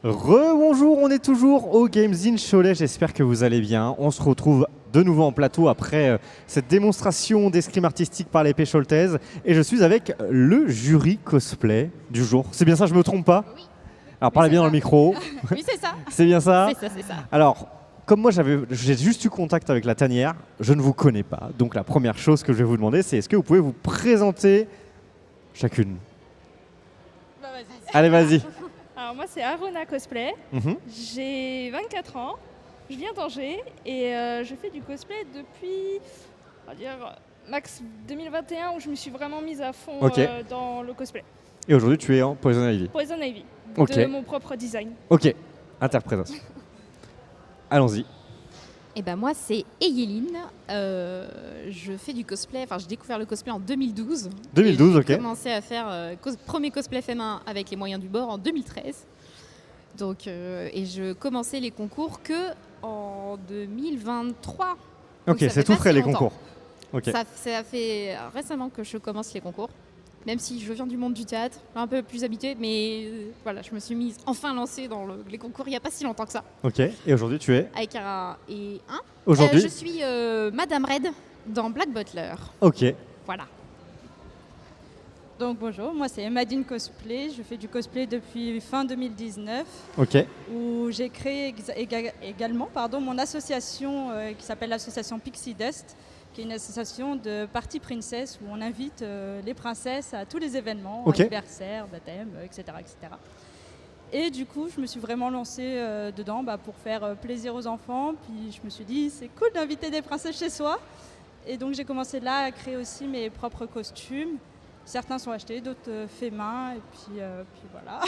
Rebonjour, on est toujours au Games in Cholet, j'espère que vous allez bien. On se retrouve de nouveau en plateau après cette démonstration d'escrime artistique par les Pécholtaises. Et je suis avec le jury cosplay du jour. C'est bien ça, je me trompe pas? Oui. Alors parlez bien dans le micro. Oui, c'est ça. C'est bien ça? C'est ça. Alors, comme moi j'ai juste eu contact avec la tanière, je ne vous connais pas. Donc la première chose que je vais vous demander, c'est est-ce que vous pouvez vous présenter chacune? Bah, vas-y. Allez, vas-y. Alors moi c'est Arona Cosplay, j'ai 24 ans, je viens d'Angers et je fais du cosplay depuis, on va dire, max 2021 où je me suis vraiment mise à fond dans le cosplay. Et aujourd'hui tu es en Poison Ivy. Poison Ivy, Ok. de mon propre design. Ok, interprétation. Allons-y. Et ben moi c'est Eyeline, je fais du cosplay, enfin j'ai découvert le cosplay en 2012. 2012, ok. J'ai commencé à faire premier cosplay féminin avec les moyens du bord en 2013. Donc, et je commençais les concours que en 2023. Ok, c'est tout frais les concours. Ok. Ça fait récemment que je commence les concours. Même si je viens du monde du théâtre, un peu plus habituée, mais voilà, je me suis mise enfin lancée dans les concours il n'y a pas si longtemps que ça. Ok, et aujourd'hui tu es Avec un et un. Aujourd'hui Je suis Madame Red dans Black Butler. Ok. Voilà. Donc bonjour, moi c'est Emadine Cosplay, je fais du cosplay depuis fin 2019 Ok. où j'ai créé également mon association qui s'appelle l'association Pixie Dust, qui est une association de party princess où on invite les princesses à tous les événements, Ok. anniversaires, baptêmes, etc., etc. Et du coup, je me suis vraiment lancée dedans pour faire plaisir aux enfants. Puis je me suis dit, c'est cool d'inviter des princesses chez soi. Et donc j'ai commencé là à créer aussi mes propres costumes. Certains sont achetés, d'autres faits main. Et puis voilà.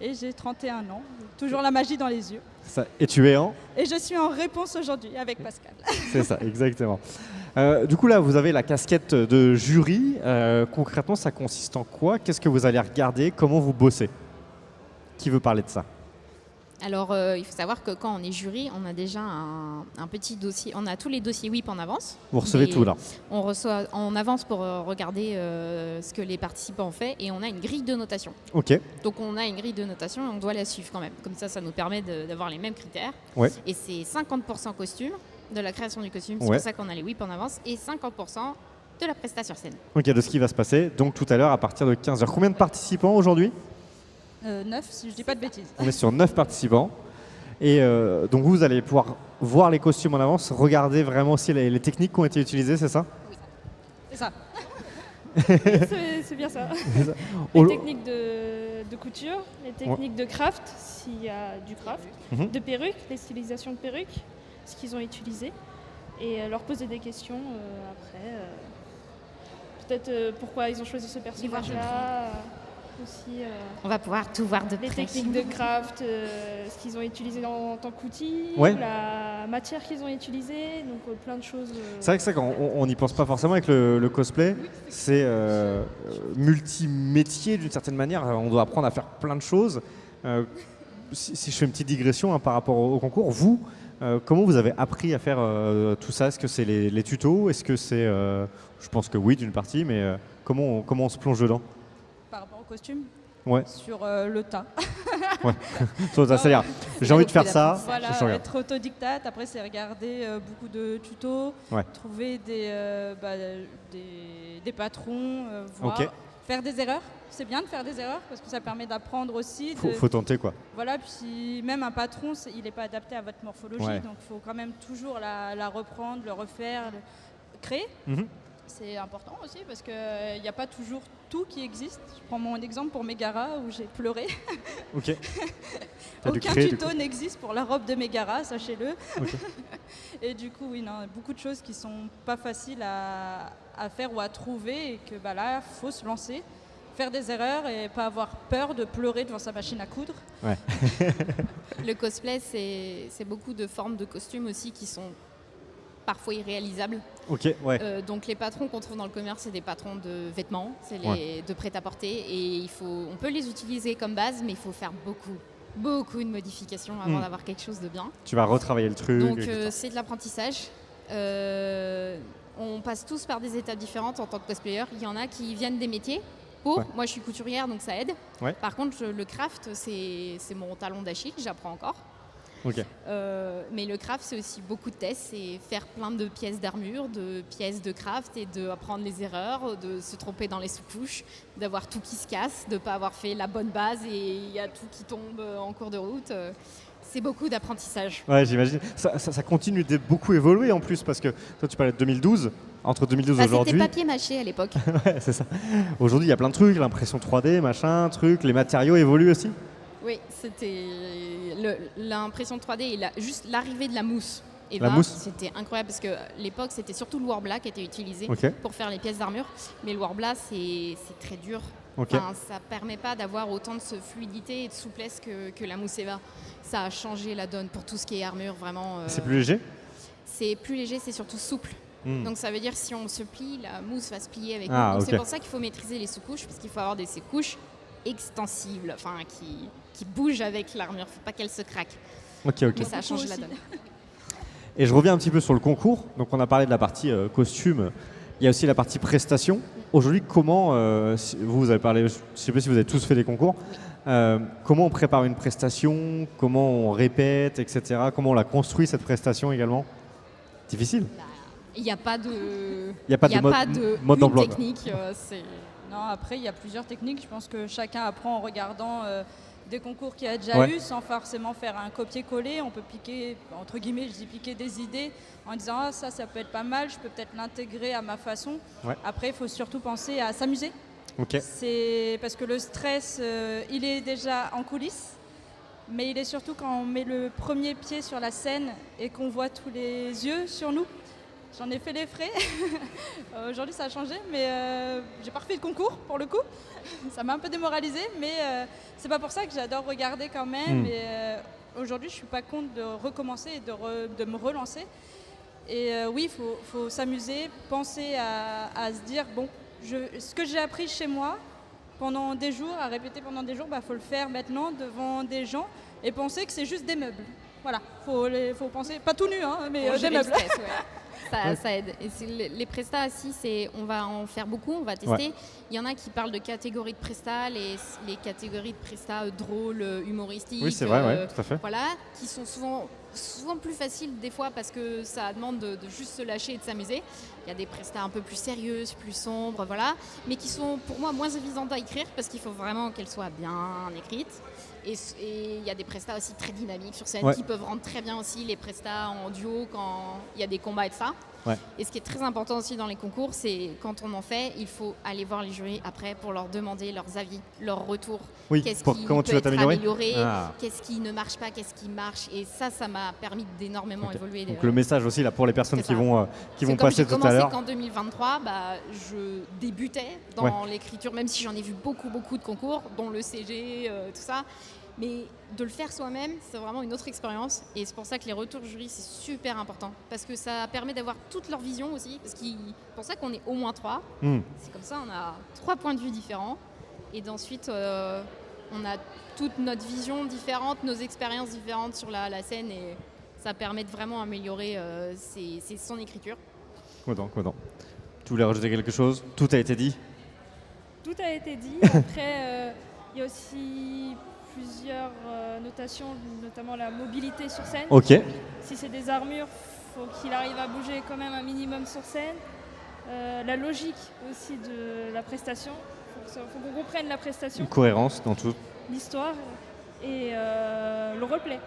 Et j'ai 31 ans, toujours la magie dans les yeux. Ça. Et tu es en Et je suis en réponse aujourd'hui avec Pascal. C'est ça, exactement. Du coup là, vous avez la casquette de jury. Concrètement, ça consiste en quoi? Qu'est-ce que vous allez regarder? Comment vous bossez? Qui veut parler de ça? Alors, il faut savoir que quand on est jury, on a déjà un petit dossier. On a tous les dossiers WIP en avance. Vous recevez tout là? On reçoit en avance pour regarder ce que les participants ont fait et on a une grille de notation. Ok. Donc, on a une grille de notation et on doit la suivre quand même. Comme ça nous permet d'avoir les mêmes critères. Ouais. Et c'est 50% costume, de la création du costume. C'est Ouais. pour ça qu'on a les WIP en avance et 50% de la prestation sur scène. Ok, de ce qui va se passer. Donc tout à l'heure, à partir de 15h. Combien de participants aujourd'hui? 9, si je dis pas de bêtises. On est sur 9 participants. Et donc vous allez pouvoir voir les costumes en avance, regarder vraiment aussi les techniques qui ont été utilisées, c'est ça? C'est ça. C'est bien ça. Oh, Les techniques de couture, les techniques de craft, s'il y a du craft, de perruques, les stylisations de perruques, ce qu'ils ont utilisé, et leur poser des questions après. Peut-être pourquoi ils ont choisi ce personnage-là. Aussi, On va pouvoir tout voir de les près. techniques de craft, ce qu'ils ont utilisé en tant qu'outil, Ouais. la matière qu'ils ont utilisée, donc plein de choses. C'est vrai que ça, quand on n'y pense pas forcément avec le cosplay, c'est multimétier d'une certaine manière. On doit apprendre à faire plein de choses. Si je fais une petite digression par rapport au concours, vous, comment vous avez appris à faire tout ça? Est-ce que c'est les tutos? Est-ce que c'est, je pense que oui d'une partie, mais comment on se plonge dedans? Par rapport au costume, Ouais. sur le tas. C'est-à-dire, j'ai envie de faire ça. Voilà, je regarde. être autodidacte. Après, c'est regarder beaucoup de tutos, Ouais. trouver des patrons, voir, Ok. faire des erreurs. C'est bien de faire des erreurs parce que ça permet d'apprendre aussi. Faut tenter quoi. Voilà, puis même un patron, il n'est pas adapté à votre morphologie, Ouais. donc il faut quand même toujours la reprendre, le refaire, créer. Mhm. C'est important aussi parce qu'il n'y a pas toujours tout qui existe. Je prends mon exemple pour Megara où j'ai pleuré. Ok. T'as dû Aucun créer, du tuto coup. n'existe pour la robe de Megara, sachez-le. Ok. Et du coup, oui, non, beaucoup de choses qui sont pas faciles à faire ou à trouver et que là, faut se lancer, faire des erreurs et pas avoir peur de pleurer devant sa machine à coudre. Ouais. Le cosplay, c'est beaucoup de formes de costumes aussi qui sont parfois irréalisables. Ok, ouais. Donc les patrons qu'on trouve dans le commerce, c'est des patrons de vêtements, c'est de prêt-à-porter et on peut les utiliser comme base, mais il faut faire beaucoup de modifications avant d'avoir quelque chose de bien. Tu vas retravailler le truc. Donc etc. c'est de l'apprentissage. On passe tous par des étapes différentes en tant que cosplayer. Il y en a qui viennent des métiers pour. Ouais. Moi, je suis couturière, donc ça aide. Ouais. Par contre, le craft, c'est mon talon d'Achille, j'apprends encore. Ok. Mais le craft, c'est aussi beaucoup de tests, c'est faire plein de pièces d'armure, de pièces de craft et d'apprendre les erreurs, de se tromper dans les sous-couches, d'avoir tout qui se casse, de ne pas avoir fait la bonne base et il y a tout qui tombe en cours de route. C'est beaucoup d'apprentissage. Ouais, j'imagine. Ça continue de beaucoup évoluer en plus parce que toi, tu parlais de 2012. Entre 2012 et aujourd'hui. C'était papier mâché à l'époque. Ouais, c'est ça. Aujourd'hui, il y a plein de trucs, l'impression 3D, machin, truc. Les matériaux évoluent aussi. Oui, c'était l'impression 3D et juste l'arrivée de la mousse. Et La mousse. C'était incroyable parce que à l'époque, c'était surtout le Worbla qui était utilisé Ok. pour faire les pièces d'armure. Mais le Worbla, c'est très dur. Ok. Enfin, ça ne permet pas d'avoir autant de fluidité et de souplesse que la mousse Eva. Ça a changé la donne pour tout ce qui est armure, vraiment. C'est plus léger. C'est plus léger, c'est surtout souple. Donc ça veut dire si on se plie, la mousse va se plier avec nous. Ah, Donc ok. c'est pour ça qu'il faut maîtriser les sous-couches, parce qu'il faut avoir ces couches extensibles, enfin qui bougent avec l'armure. Faut pas qu'elle se craque. Ok. Mais ça a changé aussi. la donne. Et je reviens un petit peu sur le concours. Donc, on a parlé de la partie costume. Il y a aussi la partie prestation. Aujourd'hui, comment vous avez parlé, je ne sais pas si vous avez tous fait des concours. Comment on prépare une prestation, comment on répète, etc. Comment on la construit cette prestation également. Difficile. Il n'y a pas de, Il y a pas de mode une d'emploi, quoi. technique. Non, après, il y a plusieurs techniques. Je pense que chacun apprend en regardant des concours qu'il y a déjà Ouais. eu, sans forcément faire un copier-coller. On peut piquer, entre guillemets, je dis piquer des idées en disant ah, ça peut être pas mal, je peux peut-être l'intégrer à ma façon. Ouais. Après, il faut surtout penser à s'amuser. Ok. C'est parce que le stress, il est déjà en coulisses, mais il est surtout quand on met le premier pied sur la scène et qu'on voit tous les yeux sur nous. J'en ai fait les frais. Aujourd'hui, ça a changé, mais j'ai pas refait le concours pour le coup. Ça m'a un peu démoralisé, mais c'est pas pour ça que j'adore regarder quand même. Et aujourd'hui, je suis pas contre de recommencer et de me relancer. Et oui, il faut s'amuser, penser à se dire bon, ce que j'ai appris chez moi pendant des jours, à répéter pendant des jours, faut le faire maintenant devant des gens et penser que c'est juste des meubles. Voilà, faut penser, pas tout nu, hein, mais des meubles. Ça aide. Et les prestats, si on va en faire beaucoup, on va tester. Ouais. Il y en a qui parlent de catégories de prestats, les catégories de prestats drôles, humoristiques. Oui, c'est vrai, ouais, tout à fait. Voilà, qui sont souvent plus faciles des fois parce que ça demande de juste se lâcher et de s'amuser. Il y a des prestats un peu plus sérieuses, plus sombres, voilà, mais qui sont pour moi moins évidentes à écrire parce qu'il faut vraiment qu'elles soient bien écrites. Et il y a des prestats aussi très dynamiques sur scène qui peuvent rendre très bien aussi les prestats en duo quand il y a des combats et tout ça. Ouais. Et ce qui est très important aussi dans les concours, c'est quand on en fait, il faut aller voir les jurys après pour leur demander leurs avis, leurs retours. Oui, comment tu vas t'améliorer. amélioré, Ah. qu'est-ce qui ne marche pas, qu'est-ce qui marche. Et ça m'a permis d'énormément Ok. évoluer. Donc le message aussi là pour les personnes C'est qui ça. vont C'est passer tout à l'heure. Comme j'ai commencé qu'en 2023, je débutais dans l'écriture, même si j'en ai vu beaucoup de concours, dont le CG, tout ça. Mais de le faire soi-même, c'est vraiment une autre expérience. Et c'est pour ça que les retours jury, c'est super important. Parce que ça permet d'avoir toute leur vision aussi. C'est pour ça qu'on est au moins 3. C'est comme ça, on a 3 points de vue différents. Et d'ensuite, on a toute notre vision différente, nos expériences différentes sur la scène. Et ça permet de vraiment améliorer son écriture. Content. Tu voulais rajouter quelque chose? Tout a été dit? Tout a été dit. Après, il y a aussi plusieurs notations, notamment la mobilité sur scène. Ok. Si c'est des armures, il faut qu'il arrive à bouger quand même un minimum sur scène. La logique aussi de la prestation. Il faut qu'on comprenne la prestation, Une cohérence dans tout. l'histoire et le roleplay.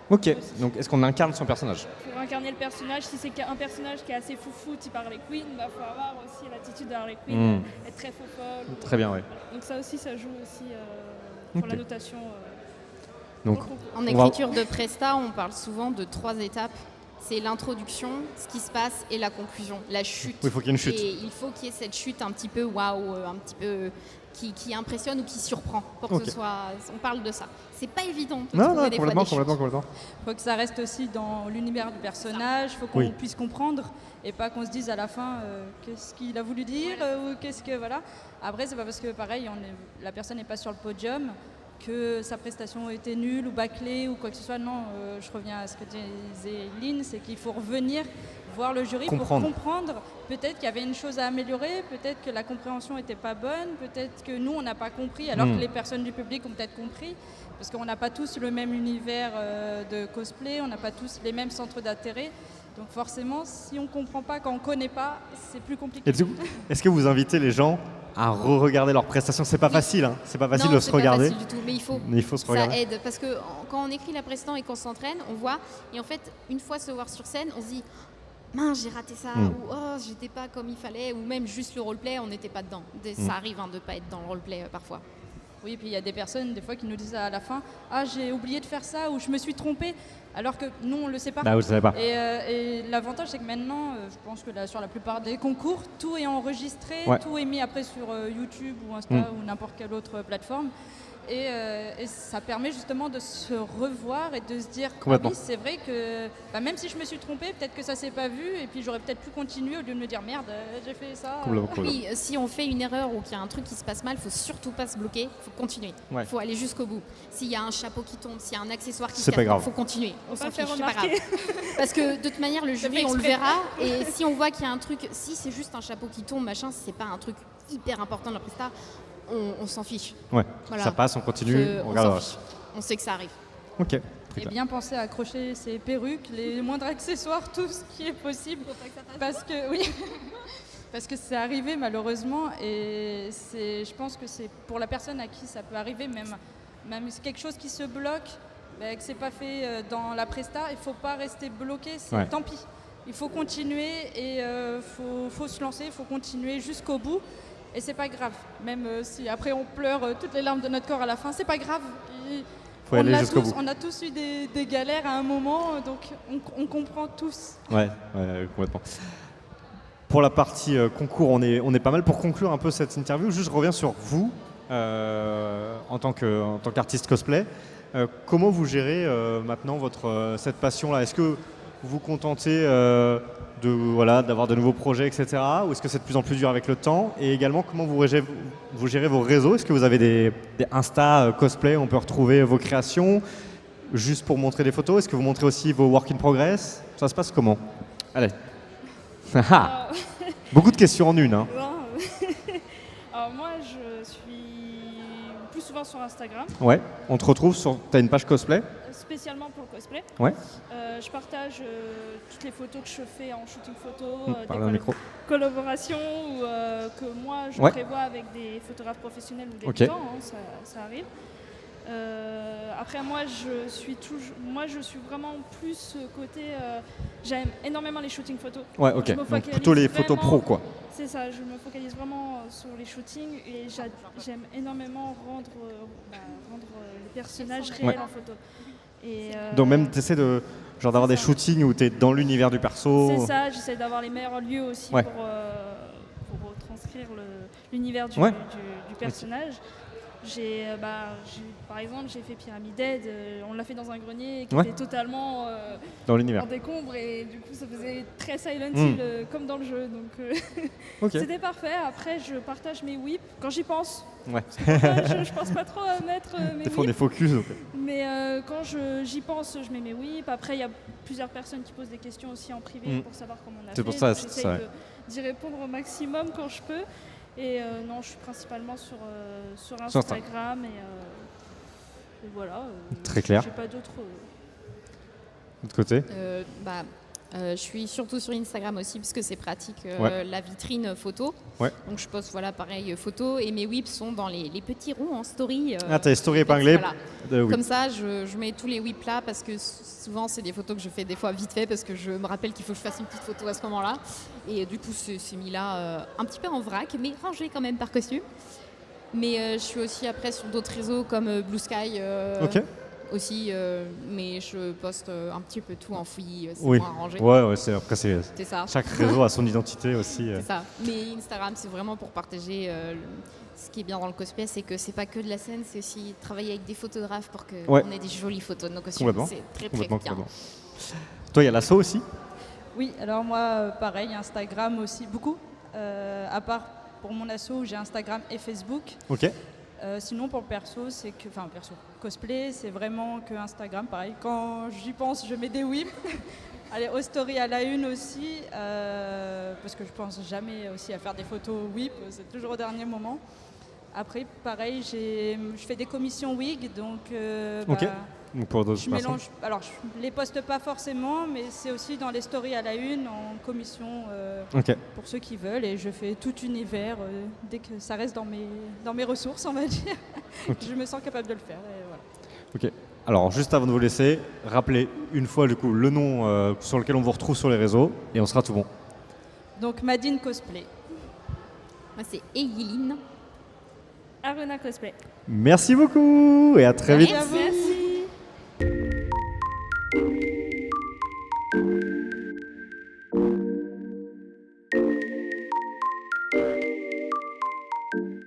Ok. Donc est-ce qu'on incarne son personnage? Pour incarner le personnage, si c'est un personnage qui est assez foufou, type Harley Quinn, il faut avoir aussi l'attitude d'Harley Quinn, être très fofolle. Très bien, ouais. Donc ça aussi, ça joue aussi pour la notation. Donc, pour le concours. En écriture de Presta, on parle souvent de 3 étapes. C'est l'introduction, ce qui se passe et la conclusion, la chute. Oui, il faut qu'il y ait une chute. Et il faut qu'il y ait cette chute un petit peu waouh, un petit peu qui impressionne ou qui surprend pour que ce soit. On parle de ça. C'est pas évident de trouver des fois des chutes. complètement. Il faut que ça reste aussi dans l'univers du personnage, il faut qu'on puisse comprendre et pas qu'on se dise à la fin qu'est-ce qu'il a voulu dire ou qu'est-ce que voilà. Après, c'est pas parce que pareil, la personne n'est pas sur le podium que sa prestation était nulle ou bâclée ou quoi que ce soit. Non, je reviens à ce que disait Lynn, c'est qu'il faut revenir voir le jury Comprendre. pour comprendre peut-être qu'il y avait une chose à améliorer, peut-être que la compréhension n'était pas bonne, peut-être que nous on n'a pas compris alors que les personnes du public ont peut-être compris, parce qu'on n'a pas tous le même univers de cosplay, on n'a pas tous les mêmes centres d'intérêt, donc forcément si on ne comprend pas quand on ne connaît pas, c'est plus compliqué. Et du coup, est-ce que vous invitez les gens à re-regarder leurs prestations? C'est pas facile, hein. C'est pas facile Non, de se regarder. C'est pas facile du tout, Mais il faut se regarder. Ça aide parce que quand on écrit la prestation et qu'on s'entraîne, on voit et en fait une fois se voir sur scène, on se dit mince j'ai raté ça ou oh j'étais pas comme il fallait ou même juste le roleplay on n'était pas dedans. Ça arrive de pas être dans le roleplay parfois. Oui, et puis il y a des personnes des fois qui nous disent à la fin « Ah, j'ai oublié de faire ça » ou « Je me suis trompée », alors que nous, on ne le sait pas. Bah, vous ne savez pas. Et l'avantage, c'est que maintenant, je pense que sur la plupart des concours, tout est enregistré, tout est mis après sur YouTube ou Insta ou n'importe quelle autre plateforme. Et ça permet justement de se revoir et de se dire « Ah oui, c'est vrai que même si je me suis trompée, peut-être que ça ne s'est pas vu et puis j'aurais peut-être pu continuer au lieu de me dire « Merde, j'ai fait ça ». Oui, si on fait une erreur ou qu'il y a un truc qui se passe mal, il faut surtout pas se bloquer, il faut continuer. Il faut aller jusqu'au bout. S'il y a un chapeau qui tombe, s'il y a un accessoire qui se casse, il faut continuer. On s'en fiche, c'est pas grave. Parce que de toute manière, le jury, on le verra. Et si on voit qu'il y a un truc, si c'est juste un chapeau qui tombe, machin, si c'est pas un truc hyper important de la presta, on s'en fiche. Ouais, voilà. Ça passe, on continue, on regarde. On sait que ça arrive. Ok. Et bien penser à accrocher ses perruques, les moindres accessoires, tout ce qui est possible. Parce que, oui, parce que c'est arrivé malheureusement et je pense que c'est pour la personne à qui ça peut arriver, même si quelque chose qui se bloque, que c'est pas fait dans la presta, il faut pas rester bloqué, tant pis. Il faut continuer et faut se lancer, il faut continuer jusqu'au bout. Et c'est pas grave, même si après on pleure toutes les larmes de notre corps à la fin, c'est pas grave. On a tous eu des galères à un moment, donc on comprend tous. Ouais, complètement. Pour la partie concours, on est pas mal. Pour conclure un peu cette interview, juste je reviens sur vous, en tant qu'artiste cosplay. Comment vous gérez maintenant cette passion-là? Est-ce que vous vous contentez d'avoir de nouveaux projets, etc. Ou est-ce que c'est de plus en plus dur avec le temps? Et également, comment vous gérez vos réseaux? Est-ce que vous avez des Insta cosplay où on peut retrouver vos créations juste pour montrer des photos? Est-ce que vous montrez aussi vos work in progress? Ça se passe comment? Allez. Beaucoup de questions en une. Hein. Alors moi, je suis plus souvent sur Instagram. Ouais, on te retrouve t'as une page cosplay? Spécialement pour le cosplay. Ouais. Je partage toutes les photos que je fais en shooting photo, des collaborations ou que moi je prévois avec des photographes professionnels ou des gens, ça arrive. Après moi je suis vraiment plus côté j'aime énormément les shootings photos. Ouais, ok. Donc plutôt les photos pro quoi. C'est ça, je me focalise vraiment sur les shootings et j'aime énormément rendre les personnages réels en photo. Donc même tu essaies d'avoir des shootings où tu es dans l'univers du perso. C'est ça, j'essaie d'avoir les meilleurs lieux aussi pour retranscrire l'univers du personnage. Par exemple, j'ai fait Pyramid Head, on l'a fait dans un grenier qui était totalement dans l'univers. en décombre et du coup ça faisait très Silent Hill comme dans le jeu. Donc c'était parfait. Après je partage mes whips quand j'y pense. Ouais. Je pense pas trop à mettre mes des fois whips. des focus. Mais quand j'y pense, je mets mes whips. Après il y a plusieurs personnes qui posent des questions aussi en privé pour savoir comment on a fait. C'est pour ça, j'essaie d'y répondre au maximum quand je peux. Et non, je suis principalement sur Instagram et voilà. Très clair. J'ai pas d'autres. De l'autre côté je suis surtout sur Instagram aussi parce que c'est pratique la vitrine photo. Ouais. Donc je poste pareil photos et mes whips sont dans les petits ronds en story. T'as les stories épinglées. Comme ça je mets tous les whips là parce que souvent c'est des photos que je fais des fois vite fait parce que je me rappelle qu'il faut que je fasse une petite photo à ce moment-là. Et du coup c'est mis là un petit peu en vrac mais rangé quand même par costume. Mais je suis aussi après sur d'autres réseaux comme Blue Sky. Aussi, mais je poste un petit peu tout en fouillis, c'est moins arrangé. Ouais, c'est ça. Chaque réseau a son identité aussi. C'est ça. Mais Instagram, c'est vraiment pour partager. Ce qui est bien dans le cosplay, c'est que c'est pas que de la scène, c'est aussi travailler avec des photographes pour qu'on ait des jolies photos de nos costumes. C'est très très bien. Toi, il y a l'asso aussi? Oui, alors moi, pareil, Instagram aussi, beaucoup. À part pour mon asso, j'ai Instagram et Facebook. Ok. Sinon pour le perso, cosplay, c'est vraiment que Instagram, pareil. Quand j'y pense, je mets des whips. Allez, aux stories à la une aussi, parce que je pense jamais aussi à faire des photos whip, c'est toujours au dernier moment. Après, pareil, je fais des commissions wig, donc Ok. Donc pour d'autres je personnes. mélange. Alors, je les poste pas forcément, mais c'est aussi dans les stories à la une, en commission Ok. pour ceux qui veulent, et je fais tout univers dès que ça reste dans mes ressources, on va dire. Je me sens capable de le faire. Et voilà. Ok. Alors, juste avant de vous laisser, rappelez une fois du coup le nom sur lequel on vous retrouve sur les réseaux et on sera tout bon. Donc, Madine Cosplay. Moi, c'est Eileen. Aruna Cosplay. Merci beaucoup et à très vite. Merci à vous.